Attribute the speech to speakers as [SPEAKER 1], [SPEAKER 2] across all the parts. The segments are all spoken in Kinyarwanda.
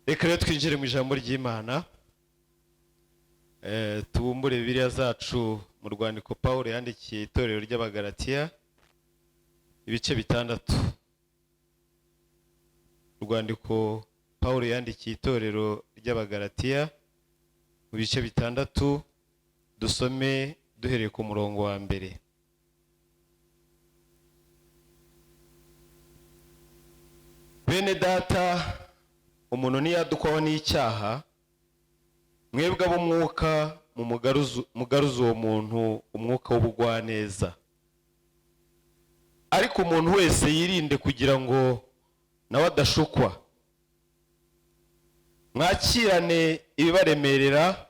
[SPEAKER 1] Reka rero twinjire mu ijambo ry'Imana. Tubumbure Bibiliya zacu mu rwandiko Pawulo yandikiye itorero ry'Abagalatiya ibice 6. Urwandiko Pawulo yandikiye itorero ry'Abagalatiya mu bice 6, dusome duhereye ku murongo wa mbere. Bene data, umuntu niyadukwaho n'icyaha, mwebwe ab'umwuka mugaruza uwo muntu umwuka w'ubugwaneza. Ariko umuntu wese yirinde kugira ngo nawe adashukwa. Mwakirane ibibaremerera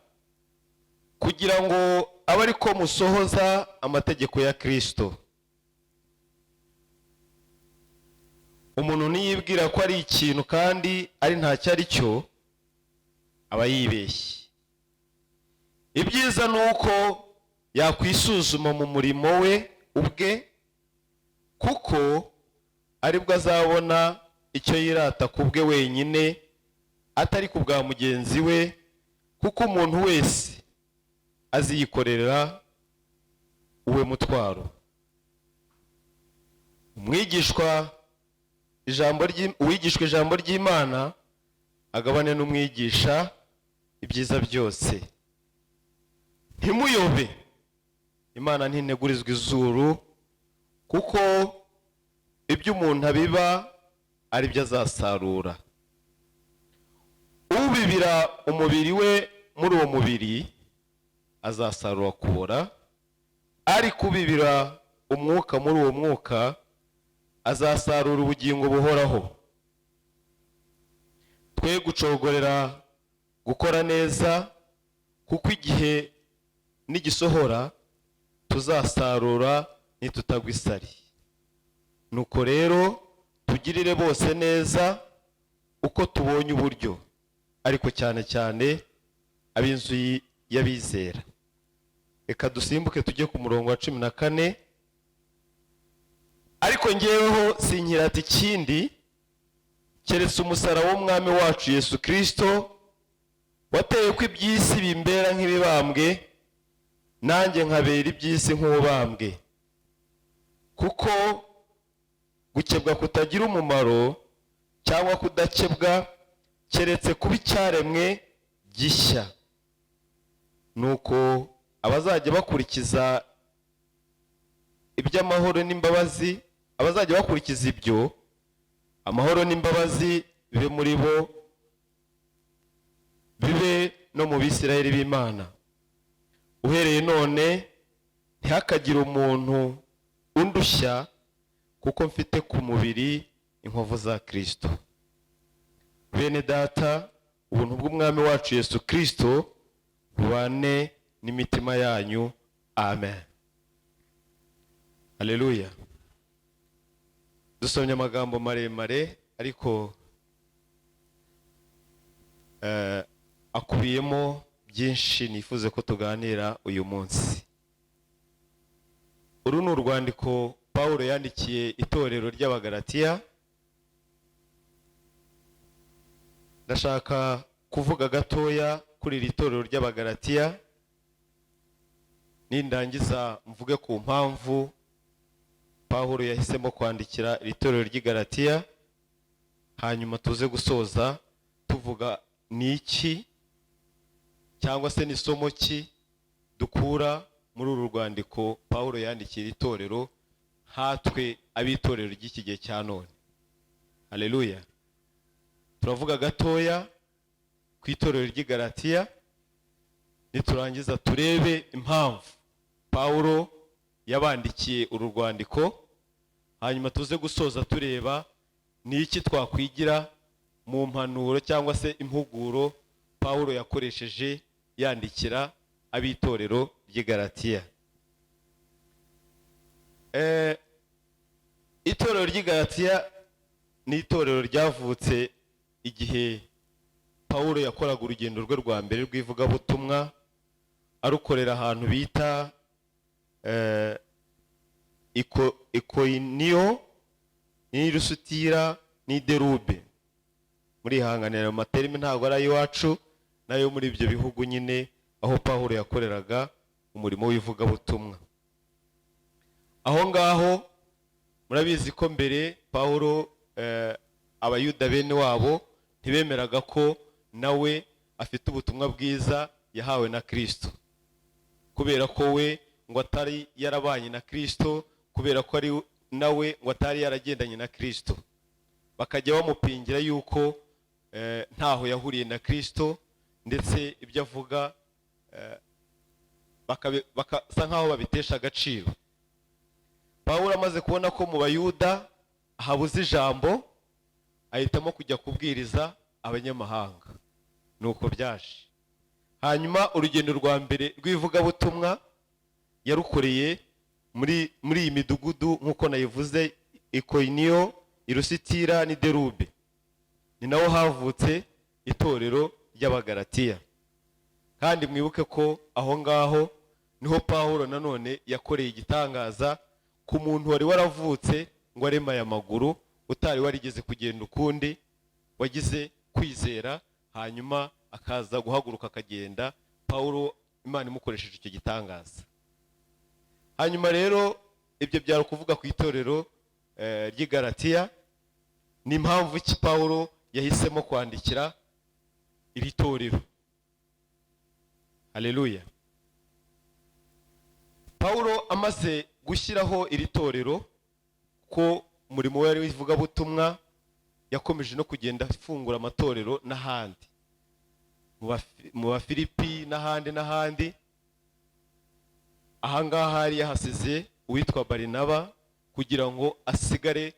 [SPEAKER 1] kugira ngo abe ariko musohoza amategeko ya Kristo. Umuntu niyibwira ko ari ikintu kandi ari ntacyo ari cyo, aba yibeshye. Ibyiza nuko yakwisuzuma mu murimo we ubwe, kuko aribwo azabona icyo yirata kubwe wenyine, atari ku bwa mugenzi we, kuko umuntu wese aziyikorera uwe mutwaro. Uwigishwa ijambo ry'Imana agabane n'umwigisha ibyiza byose. Ntimuyobe, Imana ntinegurizwa izuru, kuko ibyo umuntu abiba ari byo azasarura. Ubibira umubiri we muri uwo mubiri azasarura kubora, ariko ubibira umwuka muri uwo mwuka azasarura ubugingo buhoraho. Twe gucogorera gukora neza, kuko igihe nigisohora tuzasarura nitutagwa isari. Nuko rero tugirire bose neza uko tubonye uburyo, ariko cyane cyane ab'inzu y'abizera. Reka dusimbuke tujye ku murongo wa 14. Ariko ngeweho sinkirata ikindi keretse umusaraba w'umwami wacu Yesu Kristo, wateye ko iby'isi bimbera nk'ibibambwe, nanjye nkabera iby'isi nk'ubambwe. Kuko gukebwa kutagira umumaro cyangwa kudakebwa keretse kuba icyaremwe gishya. Nuko abazajya bakurikiza iby'amahoro n'imbabazi, abazajya bakurikiza ibyo, amahoro n'imbabazi bibe muri bo, bibe no mu Bisirayeli b'Imana. Uhereye none ntihakagire umuntu undushya, kuko mfite ku mubiri inkovu za Kristo. Bene data, ubuntu bw'umwami wacu Yesu Kristo bubane n'imitima yanyu. Amen. Haleluya. Dusomye amagambo maremare, ariko akubiyemo byinshi nifuze ko tuganira uyu munsi. Uru ni urwandiko Pawulo yandikiye itorero ry'Abagalatiya. Ndashaka kuvuga gatoya kuri iri torero ry'Abagalatiya, nindangiza mvuge ku mpamvu Pawulo yahisemo kwandikira iri torero ry'Abagalatiya, hanyuma tuze gusoza tuvuga niki cyangwa se n'isomo ki dukura muri uru rwandiko Pawulo yandikiye iri torero, hatwe abitorero ry'iki gihe cya none. Haleluya. Turavuga gatoya ku itorero ry'Abagalatiya, niturangiza turebe impamvu Pawulo yabandikiye uru rwandiko, hanyuma tuze gusoza tureba niki twakwigira mu mpanuro cyangwa se impuguro Pawulo yakoresheje yandikira abitorero ry'Abagalatiya. Itorero ry'Abagalatiya ni itorero ryavutse igihe Pawulo yakoraga urugendo rwe rwa mbere rw'ivugabutumwa, arukorera ahantu bita Ikoiniyo, n'Irusutira, n'iderube. muri hanganira amaterime ntago ari iwacu nayo muri ibyo bihugu nyine aho Pawulo yakoreraga umurimo w'ivugabutumwa. Aho ngaho murabizi ko mbere Pawulo abayuda bene wabo ntibemeraga ko nawe afite ubutumwa bwiza yahawe na Kristo, kubera ko we ngo atari yarabanye na Kristo, kubera ko ari nawe ngo atari yaragendanye na Kristo. Bakajya bamupingira yuko ntaho yahuriye na Kristo, ndetse ibyo avuga bakasa nkaho babitesha agaciro. Pawulo amaze kubona ko mu bayuda habuze ijambo, ahitamo kujya kubwiriza abanyamahanga. Nuko byaje. Hanyuma urugendo rwa mbere rw'ivugabutumwa yarukoreye muri iyi midugudu nk'uko nayivuze, Ikoniyo, Irusitira ni Derube. Ni naho havutse itorero ry'Abagalatiya. Kandi mwibuke ko aho ngaho niho Pawulo nanone yakoreye igitangaza ku muntu wari waravutse ngo aremaye amaguru, utari warigeze kugenda ukundi, wagize kwizera hanyuma akaza guhaguruka akagenda. Pawulo Imana imukoresheje icyo gitangaza. Hanyuma rero ibyo byari kuvuga ku itorero ry'Igalatiya. Ni impamvu ki Pawulo yahisemo kwandikira iri torero. Haleluya. Pawulo amaze gushyiraho iri torero, ko umurimo we w'ivugabutumwa yakomeje no kugenda afungura amatorero n'ahandi, mu Bafilipi n'ahandi. Ahangaha hari yahasize uwitwa Barinaba kugira ngo asigare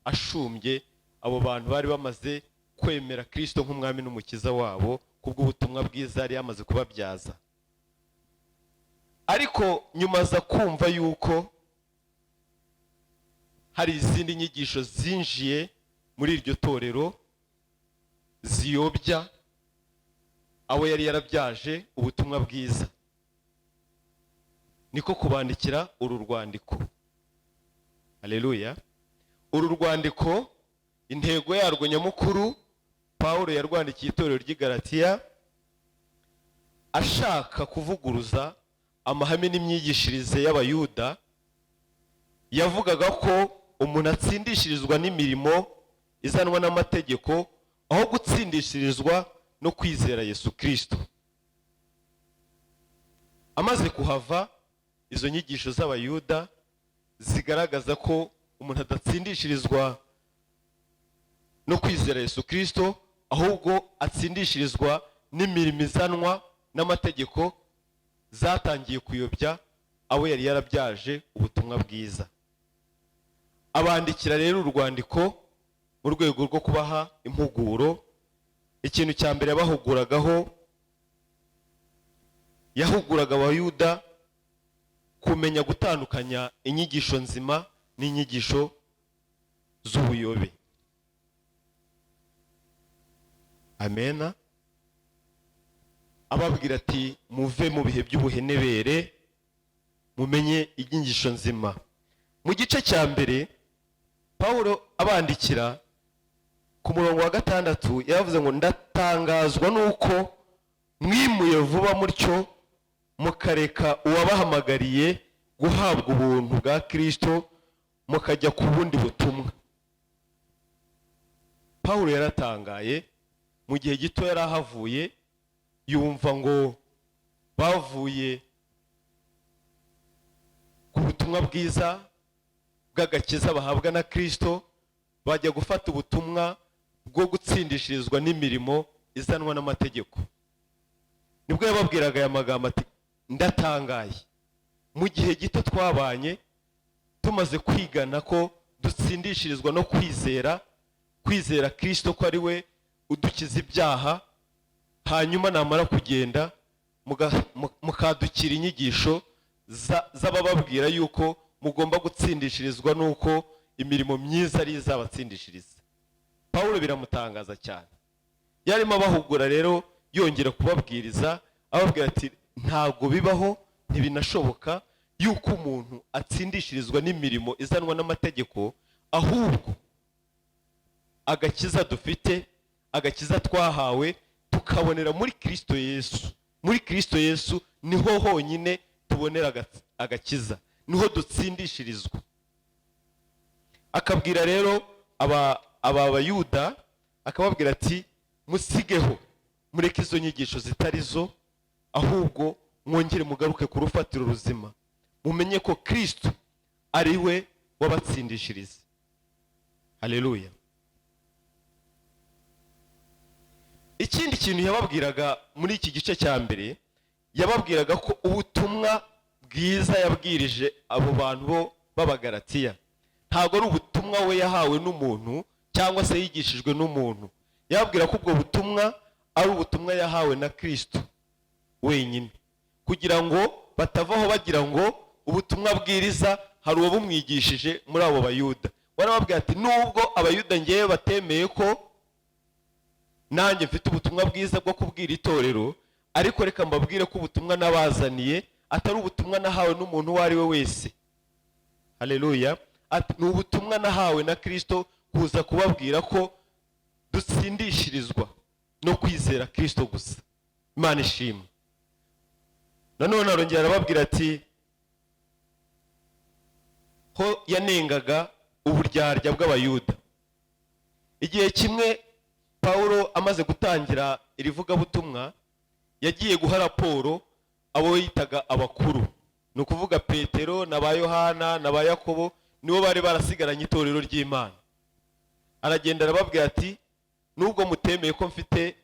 [SPEAKER 1] ashumbye abo bantu bari bamaze kwemera Kristo nk'umwami n'umukiza wabo kubw'ubutumwa bwiza yari yamaze kubabyaza. Ariko nyuma aza kumva yuko hari izindi nyigisho zinjiye muri iryo torero ziyobya abo yari yarabyaje ubutumwa bwiza, niko kubandikira uru rwandiko. Haleluya. Uru rwandiko intego yarwo nyamukuru Pawulo yarwandikiye itorero ry'Igalatiya ashaka kuvuguruza amahame n'imyigishirize y'Abayuda yavugaga ko umuntu atsindishirizwa n'imirimo izanwa n'amategeko aho gutsindishirizwa no kwizera Yesu Kristo. Amaze kuhava, izo nyigisho z'Abayuda zigaragaza ko umuntu adatsindishirizwa no kwizera Yesu Kristo, ahubwo atsindishirizwa n'imirimo izanwa n'amategeko, zatangiye kuyobya abo yari yarabyaje ubutumwa bwiza. Abandikira rero urwandiko mu rwego rwo kubaha impuguro. Ikintu cya mbere yabahuguragaho, yahuguraga Abayuda kumenya gutandukanya inyigisho nzima n'inyigisho z'ubuyobe. Amena. Ababwira ati muve mu bihe by'ubuhenebere, mumenye inyigisho nzima. Mu gice cya mbere Pawulo abandikira ku murongo wa 6 yaravuze ngo ndatangazwa nuko mwimuye vuba mutyo mukareka uwabahamagariye guhabwa ubuntu bwa Kristo mukajya ku bundi butumwa. Pawulo yaratangaye, mu gihe gito yarahavuye yumva ngo bavuye ku butumwa bwiza bw'agakiza bahabwa na Kristo bajya gufata ubutumwa bwo gutsindishirizwa n'imirimo izanwa n'amategeko. Nibwo yababwiraga aya magambo ati ndatangaye, mu gihe gito twabanye tumaze kwigana ko dutsindishirizwa no kwizera Kristo ko ari we udukiza ibyaha, hanyuma namara kugenda mukadukira inyigisho z'abababwira yuko mugomba gutsindishirizwa nuko imirimo myiza ari izabatsindishiriza. Pawulo biramutangaza cyane. Yarimo abahugura rero yongera kubabwiriza, ababwira ati ntago bibaho, ntibinashoboka yuko umuntu atsindishirizwa n'imirimo izanwa n'amategeko, ahubwo agakiza dufite agakiza twahawe tukabonera muri Kristo Yesu. Muri Kristo Yesu niho honyine tubonera agakiza, niho dutsindishirizwa. Akabwira rero aba Bayuda, akababwira ati musigeho, mureke izo nyigisho zitarizo, ahubwo mwongere mugaruke ku rufatiro ruzima, mumenye ko Kristo ari we wabatsindishiriza. Haleluya. Ikindi kintu yababwiraga muri iki gice cya mbere, yababwiraga ko ubutumwa bwiza yabwirije abo bantu bo b'Abagalatiya ntago ari ubutumwa we yahawe n'umuntu cyangwa se yigishijwe n'umuntu. Yababwira ko ubwo butumwa ari ubutumwa yahawe na Kristo wenyine, kugira ngo batavaho bagira ngo ubutumwa bwiriza hari uwo bumwigishije muri abo Bayuda. Warababwira ati nubwo Abayuda ngewe batemeye ko nanjye mfite ubutumwa bwiza bwo kubwira itorero, ariko reka mbabwire ko ubutumwa nabazaniye atari ubutumwa nahawe n'umuntu uwo ari we wese. Haleluya. Ati ni ubutumwa nahawe na Kristo kuza kubabwira ko dutsindishirizwa no kwizera Kristo gusa. Imana ishimwe. Nanone arongera arababwira ati ho yanengaga uburyarya bw'Abayuda. Igihe kimwe Paulo amaze gutangira irivuga butumwa, yagiye guha raporo abo yitaga abakuru, no kuvuga Petero na ba Yohana na ba Yakobo, nibo bari barasigaranye itorero ry'Imana. Aragenda arababwira ati nubwo mutemeye ko mfite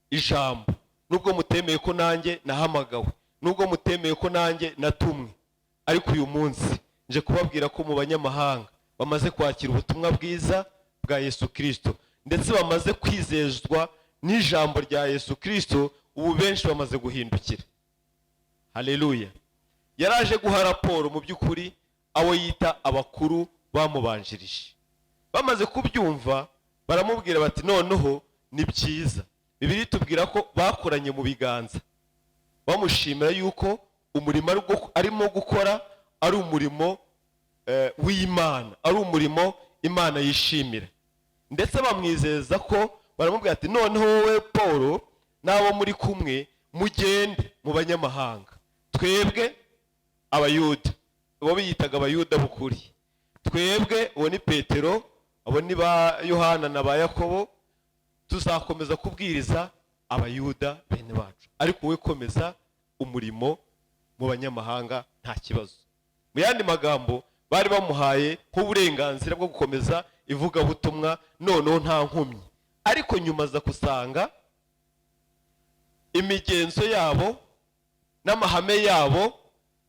[SPEAKER 1] ijambo, nubwo mutemeye ko nanjye nahamagawe, nubwo mutemeye ko nanjye natumwe, ariko uyu munsi nje kubabwira ko mu banyamahanga bamaze kwakira ubutumwa bwiza bwa Yesu Kristo, ndetse bamaze kwizezwa n'ijambo rya Yesu Kristo, ubu benshi bamaze guhindukira. Haleluya. Yaraje guha raporo mu by'ukuri abo yita abakuru bamubanjirije. Bamaze kubyumva baramubwira bati noneho ni byiza. Bibiliya itubwira ko bakoranye mu biganza, bamushimira yuko umurimo arimo gukora ari umurimo w'Imana, ari umurimo Imana yishimira. Ndetse bamwizeza ko baramubwira ati noneho wowe Paulo n'abo muri kumwe mugende mu banyamahanga, twebwe Abayuda, abo biyitaga Abayuda bukuri, twebwe uwo ni Petero, abo ni ba Yohana na ba Yakobo, tuzakomeza kubwiriza Abayuda bene bacu, ariko wowe komeza umurimo mu banyamahanga nta kibazo. Mu yandi magambo bari bamuhaye nk'uburenganzira bwo gukomeza ivuga butumwa noneho nta nkomyi. Ariko nyuma za kusanga imigenzo yabo n'amahame yabo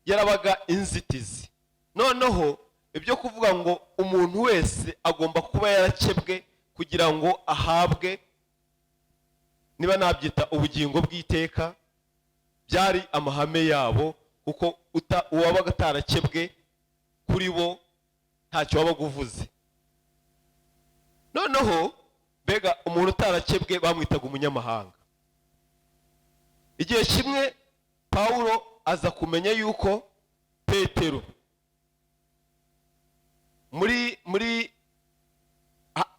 [SPEAKER 1] yarabaga inzitizi. Noneho ibyo kuvuga ngo umuntu wese agomba kuba yarakebwe kugira ngo ahabwe, niba nabyita ubugingo bw'iteka, byari amahame yabo, kuko uwabaga atarakebwe kuri bo ntacyo wabaga uvuze. Noneho mbega umuntu utarakebwe bamwitaga umunyamahanga. Igihe kimwe Paulo aza kumenya yuko Petero muri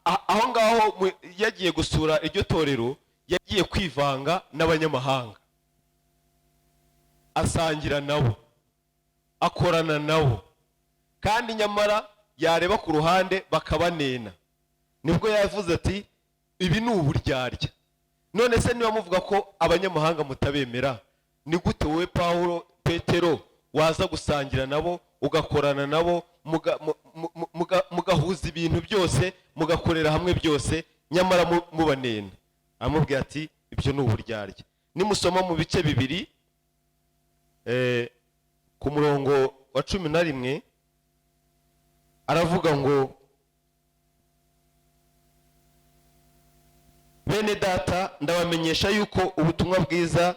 [SPEAKER 1] aho ngaho yagiye gusura iryo torero, yagiye kwivanga n'abanyamahanga, asangira nabo, akorana nabo, kandi nyamara yareba ku ruhande bakabanena. Nibwo yavuze ati ibi ni uburyarya. None se niba muvuga ko abanyamahanga mutabemera, ni gute wowe Paulo Petero waza gusangira nabo, ugakorana nabo, mugahuza ibintu byose, mugakorera hamwe byose, nyamara mubanena? Amubwira ati ibyo ni uburyarya. Nimusoma mu bice bibiri ku murongo wa 11 aravuga ngo bene data ndabamenyesha yuko ubutumwa bwiza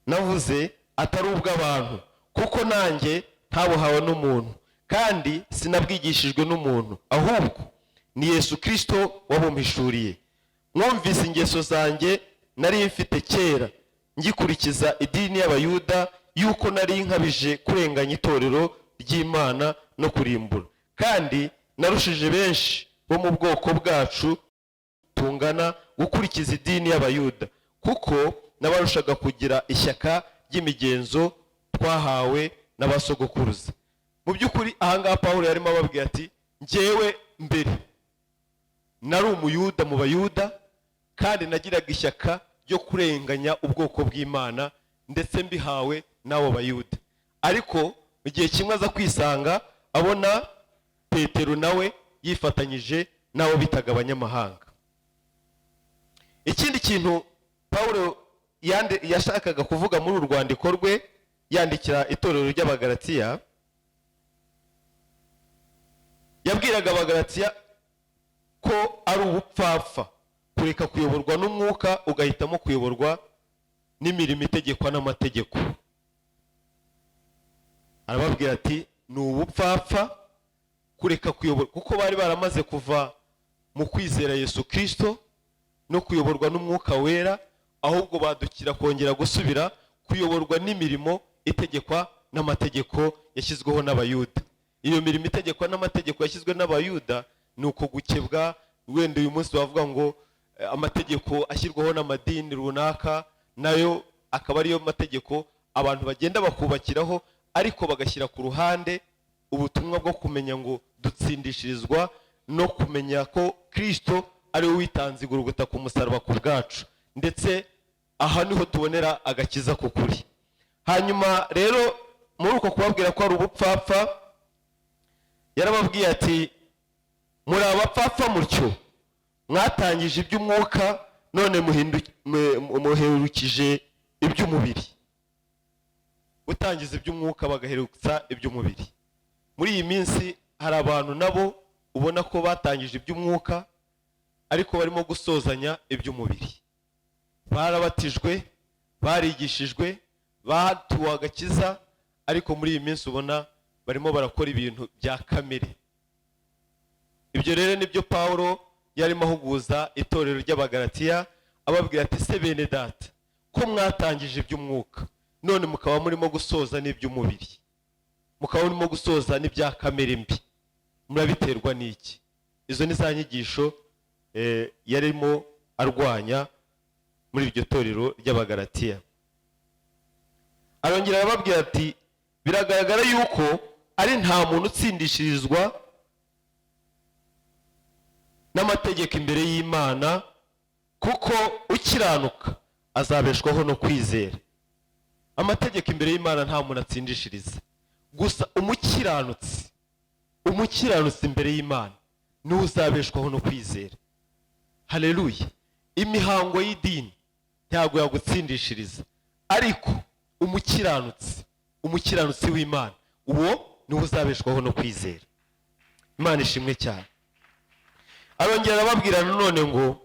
[SPEAKER 1] navuze atari ubw'abantu, kuko nanjye ntabuhawe n'umuntu kandi sinabwigishijwe n'umuntu, ahubwo ni Yesu Kristo wabumpishuriye. Mwumvise ingeso zanjye nari mfite kera ngikurikiza idini y'Abayuda yuko nari nkabije kurenganya itorero ry'Imana no kurimbura, kandi narushije benshi bo mu bwoko bwacu tungana gukurikiza idini y'Abayuda, kuko nabarushaga kugira ishyaka ry'imigenzo twahawe n'abasogokuruza. Mu by'ukuri ahangaha Pawulo yarimo ababwira ati njyewe mbere nari umuyuda mu Bayuda, kandi nagiraga ishyaka ryo kurenganya ubwoko bw'Imana ndetse mbihawe n'abo Bayuda. Ariko mu gihe kimwe aza kwisanga abona Petero nawe yifatanyije n'abo bitaga abanyamahanga. Ikindi kintu Pawulo yashakaga kuvuga muri uru rwandiko rwe yandikira itorero ry'Abagalatiya, yabwiraga Abagalatiya ko ari ubupfapfa kureka kuyoborwa n'umwuka ugahitamo kuyoborwa n'imirimo itegekwa n'amategeko. Arababwira ati ni ubupfapfa kureka kuyoborwa, kuko bari baramaze kuva mu kwizera Yesu Kristo no kuyoborwa n'umwuka wera, ahubwo badukira kongera gusubira kuyoborwa n'imirimo itegekwa n'amategeko yashyizweho n'Abayuda. Iyo mirimo itegekwa n'amategeko yashyizwe n'Abayuda ni uko gukebwa. Wenda uyu munsi bavuga ngo amategeko ashyirwaho n'amadini runaka, nayo akaba ariyo mategeko abantu bagenda bakubakiraho, ariko bagashyira ku ruhande ubutumwa bwo kumenya ngo dutsindishirizwa no kumenya ko Kristo ari we witanze igurugota ku musaraba ku bwacu, ndetse aha niho tubonera agakiza k'ukuri. Hanyuma rero muri uko kubabwira ko ari ubupfapfa, yarababwiye ati muri abapfapfa mutyo mwatangije iby'umwuka none muherukije iby'umubiri. Utangiza iby'umwuka bagaherutsa iby'umubiri. Muri iyi minsi hari abantu nabo ubona ko batangije iby'umwuka ariko barimo gusozanya iby'umubiri. Barabatijwe, barigishijwe, batuwe agakiza, ariko muri iyi minsi ubona barimo barakora ibintu bya kamere. Ibyo rero nibyo Pawulo yarimo ahuguza itorero ry'Abagalatiya, ababwira ati se bene data, ko mwatangije iby'umwuka none mukaba murimo gusoza n'iby'umubiri, mukaba murimo gusoza n'ibya kamere mbi, murabiterwa n'iki? Izo ni za nyigisho yarimo arwanya muri iryo torero ry'Abagalatiya. Arongera arababwira ati biragaragara yuko ari nta muntu utsindishirizwa n'amategeko imbere y'Imana, kuko ukiranuka azabeshwaho no kwizera. Amategeko imbere y'Imana nta muntu atsindishiriza, gusa umukiranutsi imbere y'Imana niwe uzabeshwaho no kwizera. Haleluya! Imihango y'idini ntabwo yagutsindishiriza, ariko umukiranutsi w'Imana, uwo niwe uzabeshwaho no kwizera. Imana ishimwe cyane. Arongera arababwira none ngo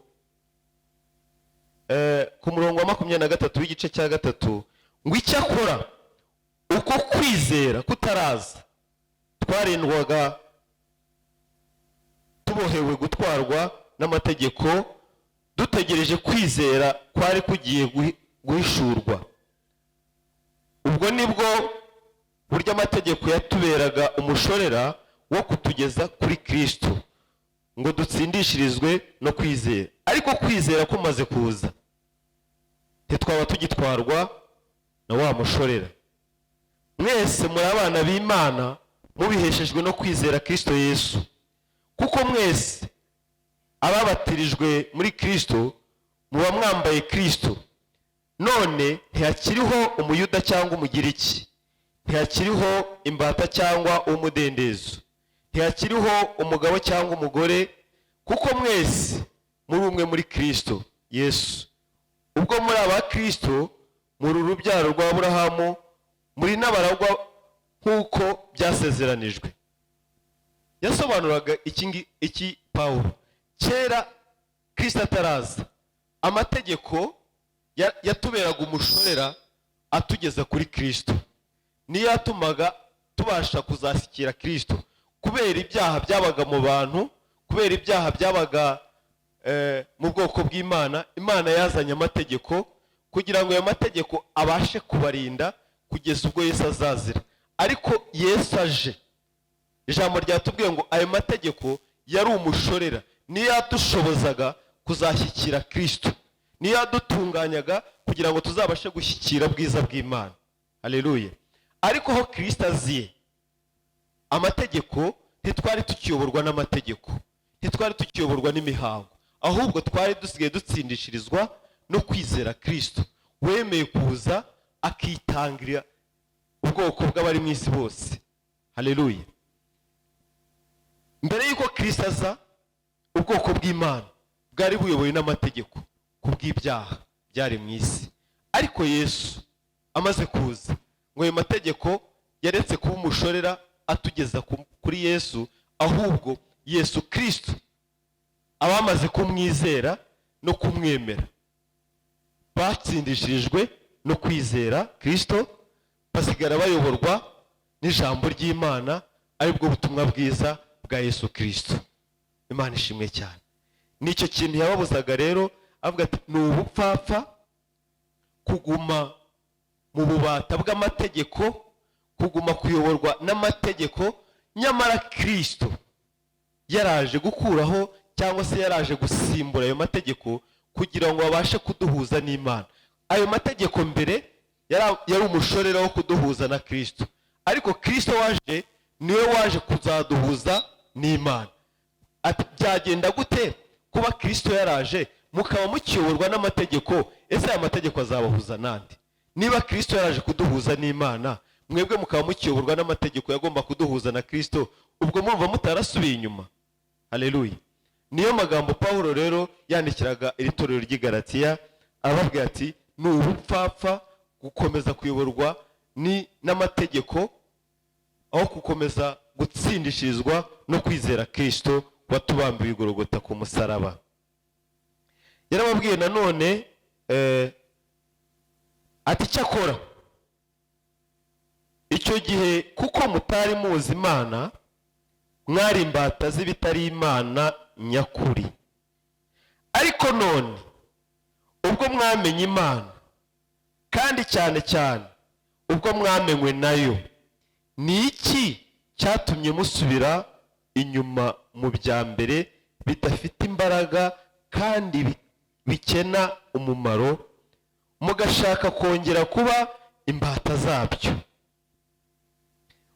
[SPEAKER 1] ku murongo wa 23 w'igice cya 3 ngo icyakora uko kwizera kutaraza twarindwaga tubohewe gutwarwa n'amategeko, dutegereje kwizera kwari kugiye guhishurwa. Ubwo nibwo buryo amategeko yatuberaga umushorera wo kutugeza kuri Kristo ngo dutsindishirizwe no kwizera. Ariko kwizera kumaze kuza ntitwaba tugitwarwa na wa mushorera. Mwese muri abana b'Imana mubiheshejwe no kwizera Kristo Yesu, kuko mwese ababatirijwe muri Kristo muba mwambaye Kristo. None ntihakiriho umuyuda cyangwa umugiriki, ntihakiriho imbata cyangwa umudendezo, ntihakiriho umugabo cyangwa umugore, kuko mwese muri umwe muri Kristo Yesu. Ubwo muri aba Kristo muri urubyaro rwa Aburahamu, muri n'abaragwa nk'uko byasezeranijwe. Yasobanuraga iki Pawulo? Kera Kristo ataraza, amategeko yatuberaga umushorera atugeza kuri Kristo, niyo yatumaga tubasha kuzashyikira Kristo. Kubera ibyaha byabaga mu bantu, kubera ibyaha byabaga mu bwoko bw'Imana, Imana yazanye amategeko kugira ngo ayo mategeko abashe kubarinda kugeza ubwo Yesu azazira. Ariko Yesu aje, ijambo ryatubwiye ngo ayo mategeko yari umushorera, niyo yadushobozaga kuzashyikira Kristo, niyo yadutunganyaga kugira ngo tuzabashe gushyikira bwiza bw'Imana. Haleluya. Ariko aho Kristo aziye, amategeko ntitwari tukiyoborwa n'amategeko, ntitwari tukiyoborwa n'imihango, ahubwo twari dusigaye dutsindishirizwa no kwizera Kristo wemeye kuza akitangira ubwoko bw'abari mu isi bose. Haleluya. Mbere yuko Kristo aza, ubwoko bw'Imana bwari buyobowe n'amategeko kubw'ibyaha byari mu isi. Ariko Yesu amaze kuza, ngo ayo mategeko yaretse kuba umushorera atugeza kuri Yesu, ahubwo Yesu Kristo abamaze kumwizera no kumwemera batsindishirijwe no kwizera Kristo, basigara bayoborwa n'ijambo ry'Imana, aribwo butumwa bwiza bwa Yesu Kristo. Imana ishimwe cyane. Nicyo kintu yababuzaga rero, avuga ati ni ubupfapfa kuguma mu bubata bw'amategeko, kuguma kuyoborwa n'amategeko, nyamara Kristo yaraje gukuraho cyangwa se yaraje gusimbura ayo mategeko kugira ngo babashe kuduhuza n'Imana. Ayo mategeko mbere yari umushorera wo kuduhuza na Kristo, ariko Kristo waje niwe waje kuzaduhuza n'Imana. Ati byagenda gute kuba Kristo yaraje mukaba mukiyoborwa n'amategeko? Ese aya mategeko azabahuza nande? Niba Kristo yaraje kuduhuza n'Imana, mwebwe mukaba mukiyoborwa n'amategeko yagomba kuduhuza na Kristo, ubwo mumva mutarasubiye inyuma. Haleluya. Niyo magambo Pawulo rero yandikiraga iri torero ry'i Galatiya, ababwira ati ni ubupfapfa gukomeza kuyoborwa n'amategeko aho gukomeza gutsindishirizwa no kwizera Kristo watubambiwe igorogota ku musaraba. Yarababwiye nanone ati cyakora icyo gihe kuko mutari muzi Imana, mwari imbata z'ibitari Imana nyakuri. Ariko none ubwo mwamenye Imana, kandi cyane cyane ubwo mwamenywe nayo, ni iki cyatumye musubira inyuma mu bya mbere bidafite imbaraga kandi bikena umumaro, mugashaka kongera kuba imbata zabyo,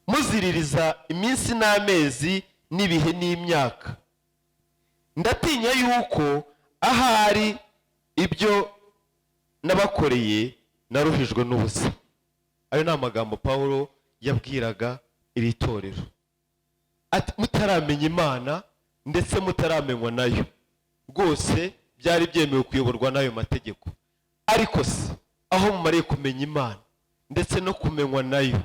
[SPEAKER 1] muziririza iminsi n'amezi n'ibihe n'imyaka? Ndatinya yuko ahari ibyo nabakoreye naruhijwe n'ubusa. Ayo ni amagambo Pawulo yabwiraga iri torero. Ati mutaramenya Imana ndetse mutaramenywa nayo, rwose byari byemewe kuyoborwa n'ayo mategeko. Ariko se aho mumariye kumenya Imana ndetse no kumenywa nayo,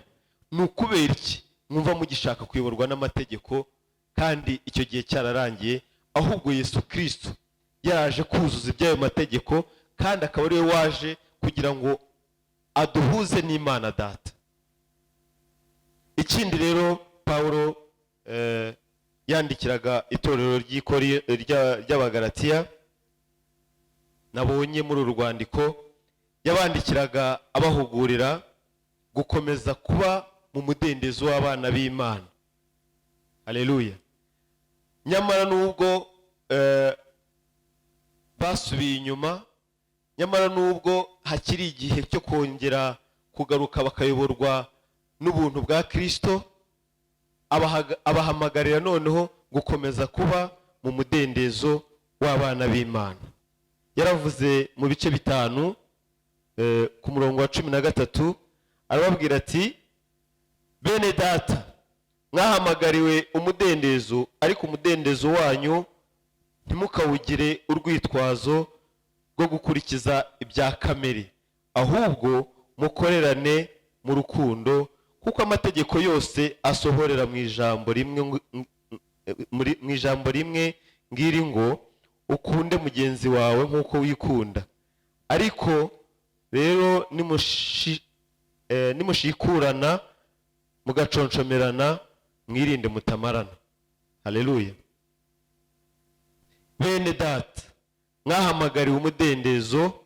[SPEAKER 1] ni ukubera iki mwumva mugishaka kuyoborwa n'amategeko kandi icyo gihe cyararangiye? Ahubwo Yesu Kristo yaraje kuzuza iby'ayo mategeko, kandi akaba ariwe waje kugira ngo aduhuze n'Imana Data. Ikindi rero Pawulo yandikiraga itorero ry'Abagalatiya, nabonye muri uru rwandiko yabandikiraga abahugurira gukomeza kuba mu mudendezo w'abana b'Imana. Haleluya. Nyamara nubwo basubiye inyuma, nyamara nubwo hakiri igihe cyo kongera kugaruka bakayoborwa n'ubuntu bwa Kristo, abahamagarira noneho gukomeza kuba mu mudendezo w'abana b'Imana. Yaravuze mu bice 5 ku murongo wa 13, arababwira ati bene data, mwahamagariwe umudendezo, ariko umudendezo wanyu ntimukawugire urwitwazo rwo gukurikiza ibya kamere, ahubwo mukorerane mu rukundo, kuko amategeko yose asohorera mu ijambo rimwe ngiri ngo ukunde mugenzi wawe nk'uko wikunda. Ariko rero nimushikurana mugaconcomerana, mwirinde mutamarana. Haleluya. Bene data, mwahamagariwe umudendezo,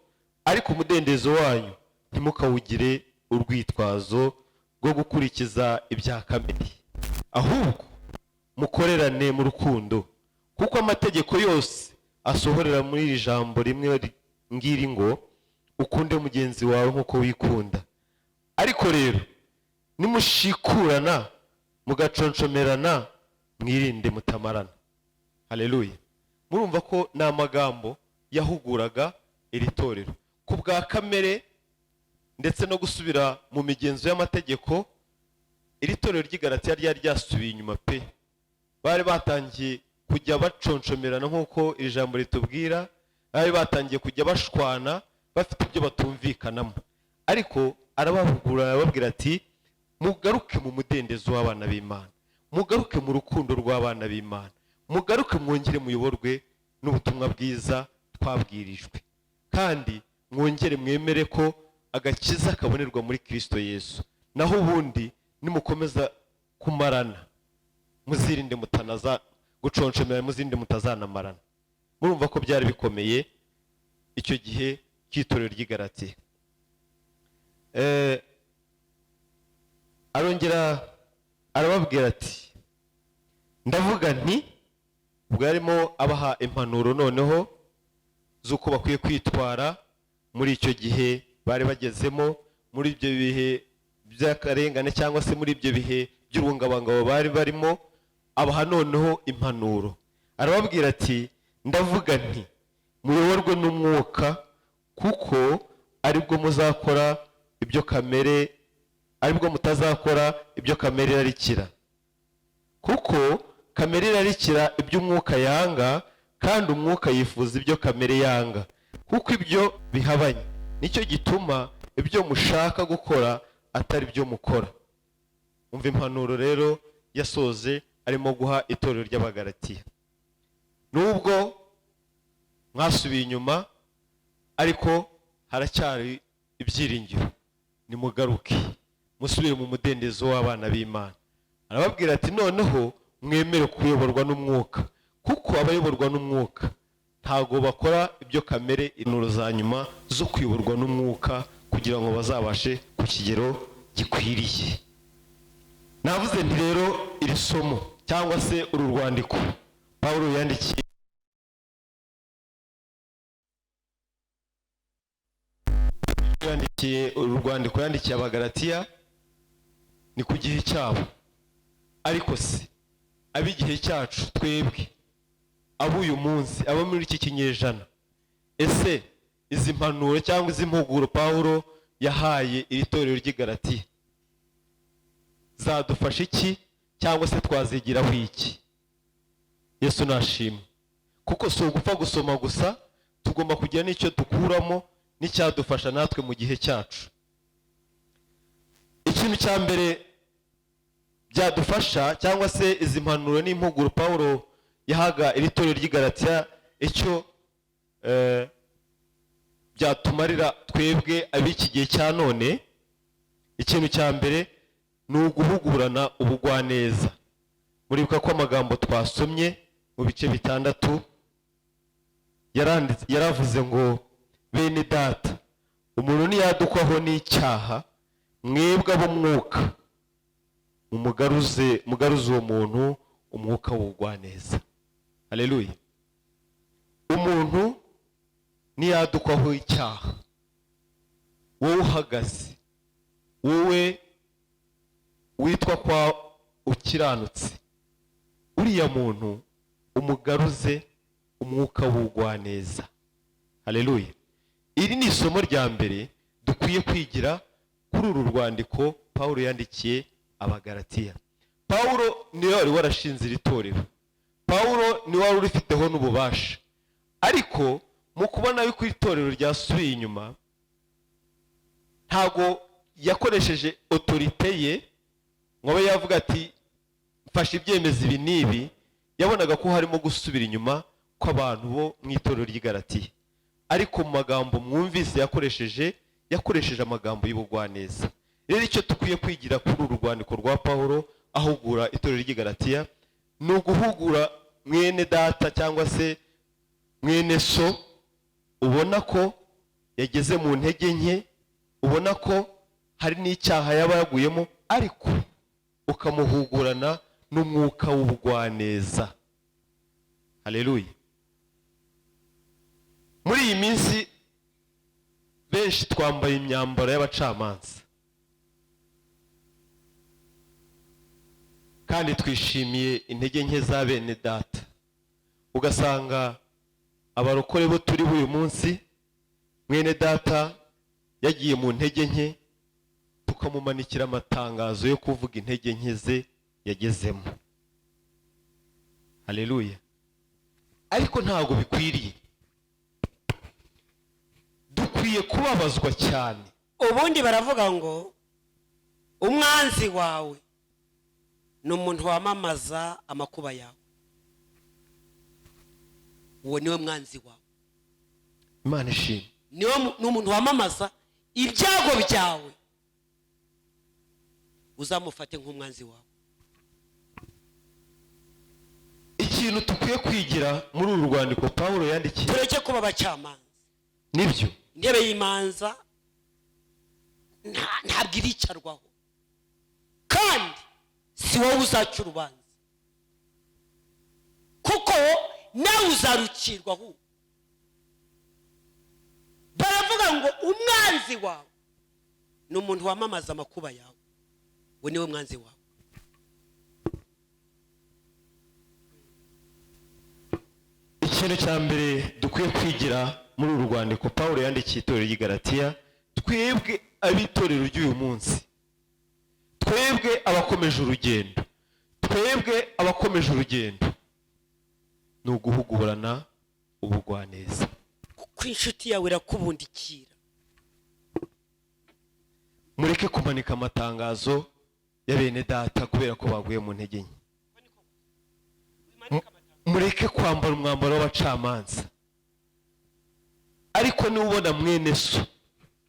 [SPEAKER 1] ariko umudendezo wanyu ntimukawugire urwitwazo rwo gukurikiza ibya kamere, ahubwo mukorerane mu rukundo, kuko amategeko yose asohorera muri iri jambo rimwe ngiri ngo ukunde mugenzi wawe nk'uko wikunda. Ariko rero nimushikurana mugaconcomerana mwirinde mutamarana. Haleluya. Murumva ko ni amagambo yahuguraga iri torero ku bwa kamere ndetse no gusubira mu migenzo y'amategeko. Iri torero ry'i Galatiya ryari ryasubiye inyuma pe, bari batangiye kujya baconcomerana nk'uko iri jambo ritubwira, bari batangiye kujya bashwana bafite ibyo batumvikanamo. Ariko arabahugura arababwira ati mugaruke mu mudendezo w'abana b'Imana, mugaruke mu rukundo rw'abana b'Imana, mugaruke mwongere muyoborwe n'ubutumwa bwiza twabwirijwe, kandi mwongere mwemere ko agakiza kabonerwa muri Kristo Yesu. Naho ubundi nimukomeza kumarana muzirinde mutanaza guconshomera, muzirinde mutazanamarana. Murumva ko byari bikomeye icyo gihe cy'itorero ry'i Galatiya. Arongera arababwira ati ndavuga nti, ubwo yarimo abaha impanuro noneho z'uko bakwiye kwitwara muri icyo gihe bari bagezemo, muri ibyo bihe by'akarengane cyangwa se muri ibyo bihe by'urungabangabo bari barimo. Abaha noneho impanuro, arababwira ati ndavuga nti muyoborwe n'umwuka, kuko aribwo muzakora ibyo kamere, aribwo mutazakora ibyo kamere irarikira. Kuko kamere irarikira ibyo umwuka yanga, kandi umwuka yifuza ibyo kamere yanga, kuko ibyo bihabanye. Nicyo gituma ibyo mushaka gukora atari byo mukora. Umva impanuro rero yasoze arimo guha itorero ry'Abagalatiya. Nubwo mwasubiye inyuma, ariko haracyari ibyiringiro. Nimugaruke musubire mu mudendezo w'abana b'Imana. Arababwira ati noneho mwemere kuyoborwa n'umwuka, kuko abayoborwa n'umwuka ntago bakora ibyo kamere. Inuro za nyuma zo kuyoborwa n'umwuka kugira ngo bazabashe ku kigero gikwiriye. Navuze nti rero iri somo cyangwa se uru rwandiko Pawulo yandikiye Abagalatiya ni ku gihe cyabo. Ariko se ab'igihe cyacu twebwe ab'uyu munsi, abo muri iki kinyejana, ese izi mpanuro cyangwa izi mpuguro Pawulo yahaye iri torero ry'i Galatiya zadufasha iki, cyangwa se twazigiraho iki? Yesu nashimwe. Kuko si ugupfa gusoma gusa, tugomba kugira n'icyo dukuramo n'icyadufasha natwe mu gihe cyacu. Ikintu cya mbere byadufasha, cyangwa se izi mpanuro n'impuguro Pawulo yahaga iri torero ry'i Galatiya, icyo byatumarira twebwe ab'iki gihe cya none, ikintu cya mbere ni uguhugurana ubugwaneza. Muribuka ko amagambo twasomye mu bice 6 yaravuze ngo bene data, umuntu niyadukwaho n'icyaha, mwebwe ab'umwuka mugaruze uwo muntu umwuka w'ubugwaneza. Haleluya. Umuntu niyadukwaho icyaha, wowe uhagaze, wowe witwa kwa ukiranutse, uriya muntu umugaruze umwuka w'ubugwaneza. Haleluya. Iri ni isomo rya mbere dukwiye kwigira kuri uru rwandiko Pawulo yandikiye Abagalatiya. Pawulo niwe wari warashinze iri torero, Pawulo niwe wari urifiteho n'ububasha. Ariko mu kubona yuko iri torero ryasubiye inyuma, ntago yakoresheje autorite ye ngo abe yavuga ati mfashe ibyemezo ibi n'ibi. Yabonaga ko harimo gusubira inyuma kw'abantu bo mu itorero ry'i Galatiya. Ariko mu magambo mwumvise yakoresheje amagambo y'ubugwaneza. Rero icyo tukwiye kwigira kuri uru rwandiko rwa Pawulo ahugura itorero ry'i Galatiya, ni uguhugura mwene data cyangwa se mwene so ubona ko yageze mu ntege nke, ubona ko hari n'icyaha yaba yaguyemo, ariko ukamuhugurana n'umwuka w'ubugwaneza. Haleluya. Muri iyi minsi benshi twambaye imyambaro y'abacamanza, kandi twishimiye intege nke za bene data. Ugasanga abarokore bo turi uyu munsi, mwene data yagiye mu ntege nke, tukamumanikira amatangazo yo kuvuga intege nke ze yagezemo. Haleluya. Ariko ntabwo bikwiriye, dukwiye kubabazwa cyane.
[SPEAKER 2] Ubundi baravuga ngo umwanzi wawe ni umuntu wamamaza amakuba yawe. Uwo niwe mwanzi wawe.
[SPEAKER 1] Imana ishimwe.
[SPEAKER 2] Ni umuntu wamamaza ibyago byawe, uzamufate nk'umwanzi wawe.
[SPEAKER 1] Ikintu tukwiye kwigira muri uru rwandiko Pawulo yandikiye,
[SPEAKER 2] tureke kuba abacamanza.
[SPEAKER 1] nibyo
[SPEAKER 2] Intebe y'imanza ntabwo iricarwaho, kandi si wowe uzaca urubanza, kuko nawe uzarucirwaho. Baravuga ngo umwanzi wawe ni umuntu wamamaza amakuba yawe. We niwe mwanzi wawe.
[SPEAKER 1] ikintu cya mbere dukwiye kwigira muri uru rwandiko Pawulo yandikiye itorero ry'i Galatiya, twebwe abitorero ry'uyu munsi, twebwe abakomeje urugendo, twebwe abakomeje urugendo, ni uguhugurana ubugwaneza.
[SPEAKER 2] Kuko inshuti yawe irakubundikira.
[SPEAKER 1] Mureke kumanika amatangazo ya bene data kubera ko baguye mu ntege nke. Mureke kwambara umwambaro w'abacamanza, ariko nubona mwene so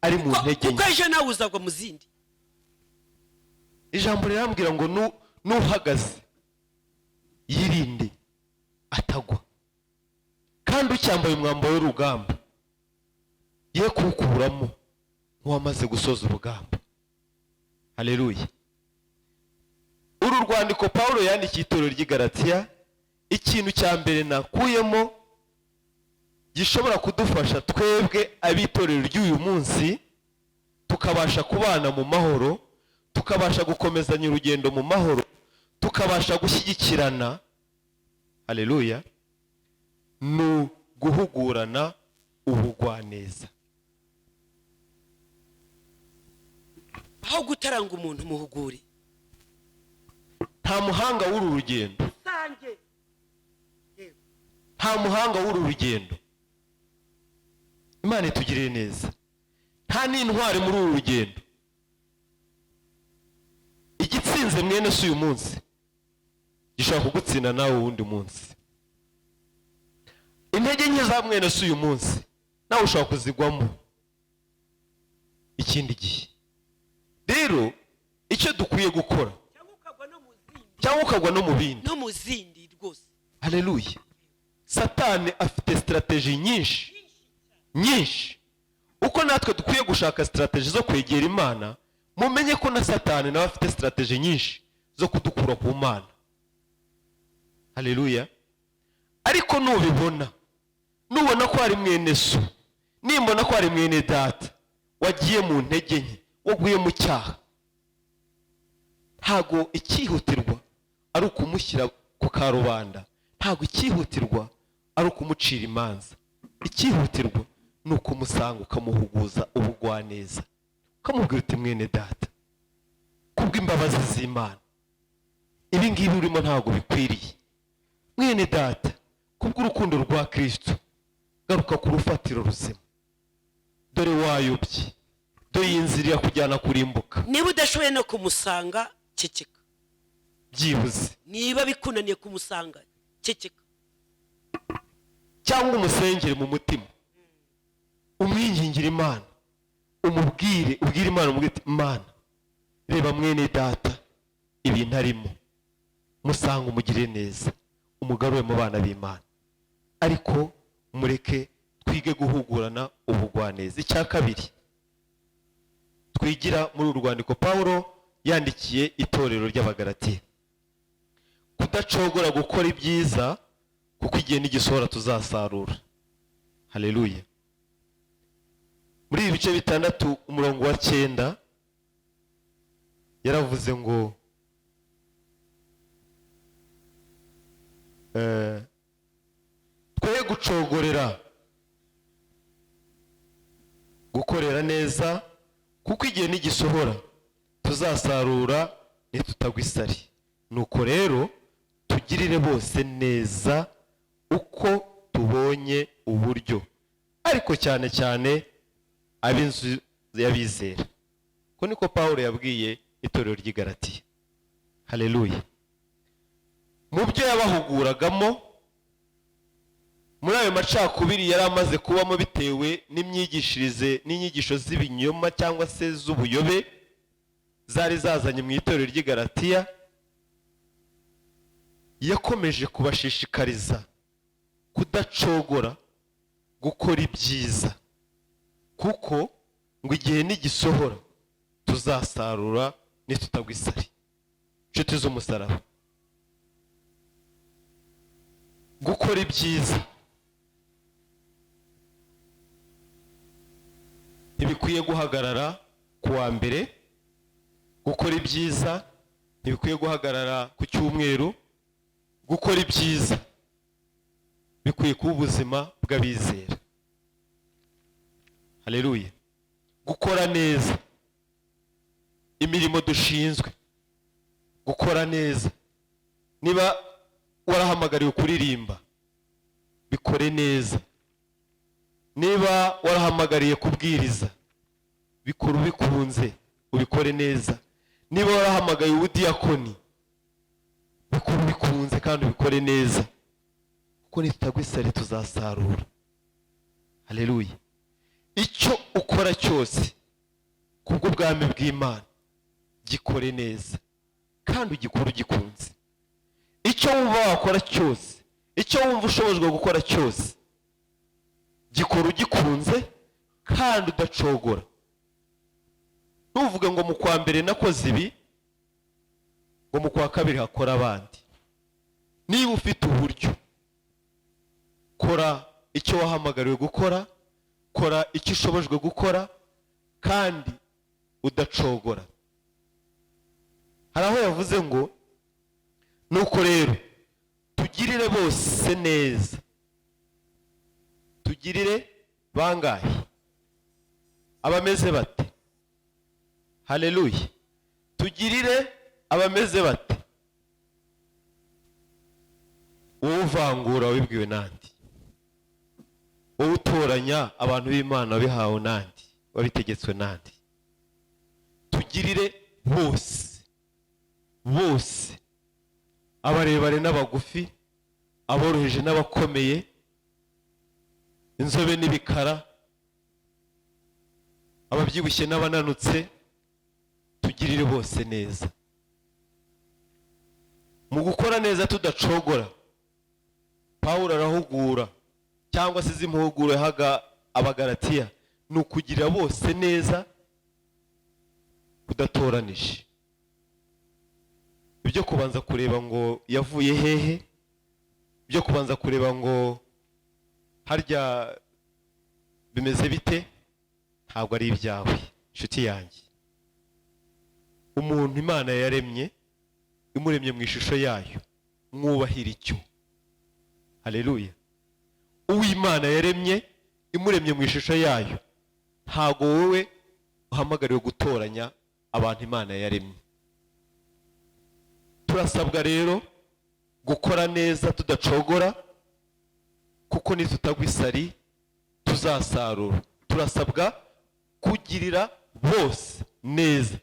[SPEAKER 1] ari mu ntege nke,
[SPEAKER 2] kuko ejo nawe uzagwa mu zindi.
[SPEAKER 1] ijambo rirambwira ngo nuhagaze yirinde atagwa, kandi ucyambaye umwambaro w'urugamba ye kuwukuramo nk'uwamaze gusoza urugamba. Haleluya. Uru rwandiko Pawulo yandikiye itorero ry'i Galatiya, ikintu cya mbere nakuyemo gishobora kudufasha twebwe abitorero ry'uyu munsi, tukabasha kubana mu mahoro, tukabasha gukomezanya urugendo mu mahoro, tukabasha gushyigikirana. Haleluya. ni guhugurana ubugwaneza.
[SPEAKER 2] aho gutaranga umuntu muhugure.
[SPEAKER 1] Nta muhanga w'uru rugendo, nta muhanga w'uru rugendo, Imana itugirire neza, nta n'intwari muri uru rugendo. Igitsinze mwene si uyu munsi gishobora kugutsinda nawe uwundi munsi. Intege nke za mwene si uyu munsi nawe ushobora kuzigwamo ikindi gihe. Rero icyo dukwiye gukora, cyangwa ukagwa no mu bindi,
[SPEAKER 2] no mu zindi rwose.
[SPEAKER 1] Haleluya. Satani afite strategy nyinshi, uko natwe dukwiye gushaka strategy zo kwegera Imana. Mumenye ko na Satani nawe afite strategy nyinshi zo kudukura ku Mana. Haleluya. Ariko nubibona, nubona ko ari mwene so, nimbona ko ari mwene data wagiye mu ntege nke, waguye mu cyaha, ntago ikihutirwa ari ukumushyira ku karubanda, ntago ikihutirwa ari ukumucira imanza. Ikihutirwa ni ukumusanga ukamuhuguza ubugwaneza, ukamubwira uti mwene data, kubw'imbabazi z'Imana ibi ngibi urimo ntago bikwiriye. Mwene data, kubw'urukundo rwa Kristo garuka ku rufatiro ruzima, dore wayobye, dore inzira ya kujyana kurimbuka.
[SPEAKER 2] Niba udashoboye no kumusanga, ceceka.
[SPEAKER 1] Byibuze
[SPEAKER 2] niba bikunaniye kumusanga, ceceka.
[SPEAKER 1] Cyangwa umusengere mu mutima, umwingingira Imana, ubwire Imana, umubwire ati Imana, reba mwene data ibintu arimo, musanga umugire neza, umugarure mu bana b'Imana. Ariko mureke twige guhugurana ubugwaneza. Icya kabiri, twigira muri uru rwandiko Pawulo yandikiye itorero ry'Abagalatiya. Kudacogora gukora ibyiza kuko igihe n'igisohora tuzasarura. Haleluya. Muri ibi bice bitandatu umurongo wa 9 yaravuze ngo twe gucogorera gukorera neza kuko igihe n'igisohora tuzasarura nitutagwa isari. Nuko rero tugirire bose neza uko tubonye uburyo, ariko cyane cyane ab'inzu y'abizera. Ko niko Pawulo yabwiye itorero ry'i Galatiya. Haleluya. Mu byo yabahuguragamo muri ayo macakubiri yari amaze kubamo bitewe n'imyigishirize n'inyigisho z'ibinyoma cyangwa se z'ubuyobe zari zazanye mu itorero ry'i Galatiya, yakomeje kubashishikariza kudacogora gukora ibyiza kuko ngo igihe n'igisohora tuzasarura nitutagwa isari. Nshuti z'umusaraba, gukora ibyiza ntibikwiye guhagarara ku wa mbere, gukora ibyiza ntibikwiye guhagarara ku cyumweru, gukora ibyiza bikwiye kuba ubuzima bw'abizera. Haleluya. Gukora neza imirimo dushinzwe, gukora neza. Niba warahamagariwe kuririmba, bikore neza. Niba warahamagariye kubwiriza, bikora ubikunze, ubikore neza. Niba warahamagaye ubudiyakoni, bikora ubikunze kandi ubikore neza, kuko nitutagwa isari tuzasarura. Haleluya. Icyo ukora cyose kubw'ubwami bw'Imana, gikore neza kandi ugikora ugikunze. Icyo wumva wakora cyose, icyo wumva ushobojwe gukora cyose, gikora ugikunze kandi udacogora. Ntuvuge ngo mu kwa mbere nakoze ibi, ngo mu kwa kabiri hakora abandi. Niba ufite uburyo, kora icyo wahamagariwe gukora, kora icyo ushobojwe gukora kandi udacogora. Hari aho yavuze ngo nuko rero tugirire bose neza. Tugirire bangahe? Abameze bate? Haleluya. Tugirire abameze bate? Wowe uvangura wibwiwe nandi? Wowe utoranya abantu b'Imana wabihawe nandi? Wabitegetswe nandi? Tugirire bose, bose, abarebare n'abagufi, aboroheje n'abakomeye, inzobe n'ibikara, ababyibushye n'abananutse, tugirire bose neza. Mu gukora neza tudacogora, Pawulo arahugura cyangwa se zimuhuguro yahaga Abagalatiya ni ukugirira bose neza kudatoranije. Ibyo kubanza kureba ngo yavuye hehe, ibyo kubanza kureba ngo harya bimeze bite, ntabwo ari ibyawe. Nshuti yanjye, umuntu Imana yaremye, imuremye mu ishusho yayo, mwubahira icyo. Haleluya. Uw'Imana yaremye, imuremye mu ishusho yayo, ntabwo wowe uhamagariwe gutoranya abantu Imana yaremye. Turasabwa rero gukora neza tudacogora, kuko nitutagwa isari tuzasarura. Turasabwa kugirira bose neza,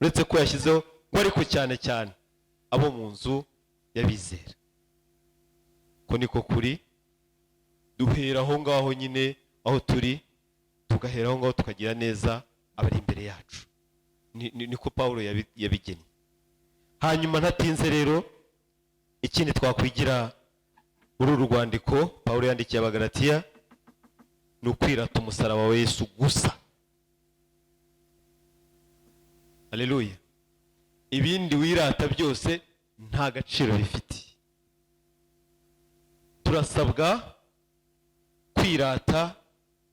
[SPEAKER 1] uretse ko yashyizeho ngo ariko cyane cyane abo mu nzu y'abizera. Ko niko kuri, duhera aho ngaho nyine aho turi, tugahera aho ngaho tukagira neza abari imbere yacu. Niko Pawulo yabigennye. Hanyuma ntatinze rero, ikindi twakwigira muri uru rwandiko Pawulo yandikiye Abagalatiya ni ukwirata umusaraba wa Yesu gusa. haleluya. Ibindi wirata byose nta gaciro bifite. Turasabwa kwirata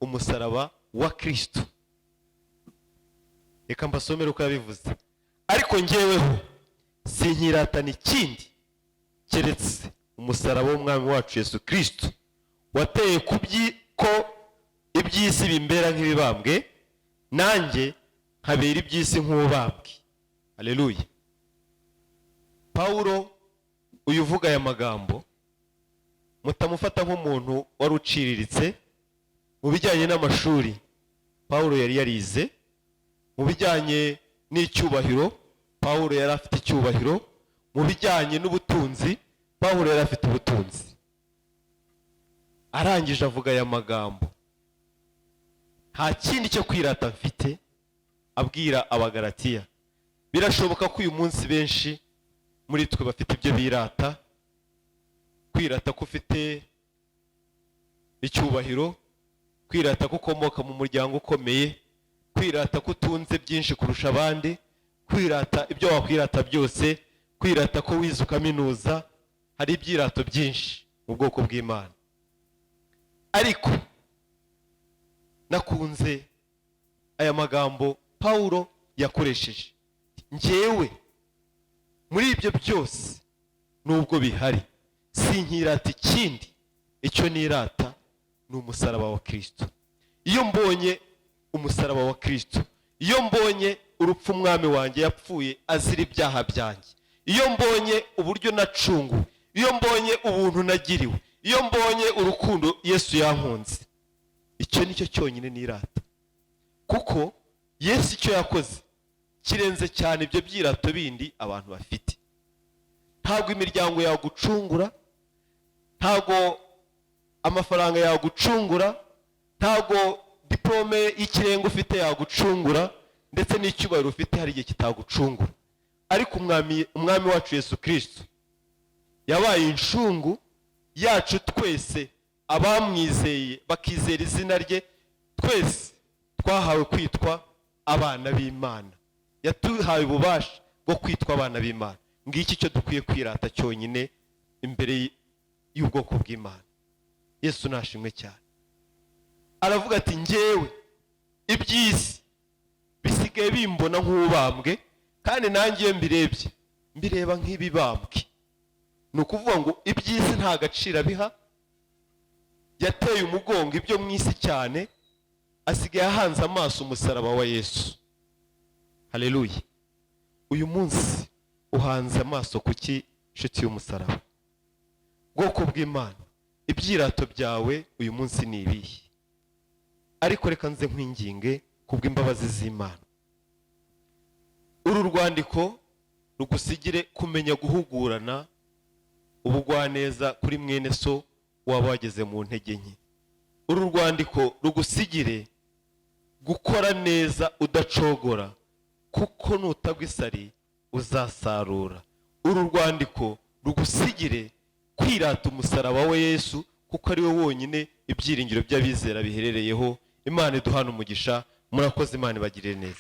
[SPEAKER 1] umusaraba wa Kristo. Reka mbasomere uko yabivuze. Ariko njyeweho sinkiratana ikindi keretse umusaraba w'umwami wacu Yesu Kristo, wateye ko iby'isi bimbera nk'ibibambwe, nanjye nkabera iby'isi nk'ubambwe. Haleluya. Paulo uyuvuga aya magambo mutamufata nk'umuntu wari uciriritse mu bijyanye n'amashuri. Paulo yari yarize. Mu bijyanye n'icyubahiro, Paulo yari afite icyubahiro. Mu bijyanye n'ubutunzi, Paulo yari afite ubutunzi. Arangije avuga aya magambo, nta kindi cyo kwirata mfite, abwira abagalatiya. Birashoboka ko uyu munsi benshi muri twe bafite ibyo birata. Kwirata ko ufite icyubahiro, kwirata ko ukomoka mu muryango ukomeye, kwirata ko utunze byinshi kurusha abandi, kwirata ibyo wakwirata byose, kwirata ko wize ukaminuza. Hari ibyirato byinshi mu bwoko bw'Imana. Ariko nakunze aya magambo Paulo yakoresheje. Njyewe muri ibyo byose nubwo bihari, sinkirata ikindi, icyo nirata ni umusaraba wa Kristo. Iyo mbonye umusaraba wa Kristo, iyo mbonye urupfu umwami wanjye yapfuye azira ibyaha byanjye, iyo mbonye uburyo nacunguwe, iyo mbonye ubuntu nagiriwe, iyo mbonye urukundo Yesu yankunze, icyo nicyo cyonyine nirata. Kuko Yesu icyo yakoze kirenze cyane ibyo byirato bindi abantu bafite. Ntabwo imiryango yagucungura, ntabwo amafaranga yagucungura, ntabwo diplome y'ikirenga ufite yagucungura, ndetse n'icyubahiro ufite hari igihe kitagucungura. Ariko umwami wacu Yesu Kristo yabaye inshungu yacu twese, abamwizeye bakizera izina rye, twese twahawe kwitwa abana b'Imana. Yatuhaye ububasha bwo kwitwa abana b'Imana. Ngiki icyo dukwiye kwirata cyonyine imbere y'ubwoko bw'Imana. Yesu nashimwe cyane. Aravuga ati njyewe iby'isi bisigaye bimbona nk'ubambwe, kandi nanjye iyo mbirebye mbireba nk'ibibambwe. Ni ukuvuga ngo iby'isi nta gaciro biha, yateye umugongo ibyo mu isi cyane, asigaye ahanze amaso umusaraba wa Yesu. Haleluya. Uyu munsi uhanze amaso kuki nshuti y'umusaraba? Bwoko bw'Imana, ibyirato byawe uyu munsi ni ibihe? Ariko reka nze nkwinginge kubw'imbabazi z'Imana, uru rwandiko rugusigire kumenya guhugurana ubugwaneza kuri mwene so waba wageze mu ntege nke. Uru rwandiko rugusigire gukora neza udacogora, kuko nutagwa isari uzasarura. Uru rwandiko rugusigire kwirata umusaraba wa Yesu, kuko ari we wonyine ibyiringiro by'abizera biherereyeho. Imana iduhana umugisha. Murakoze. Imana ibagirire neza.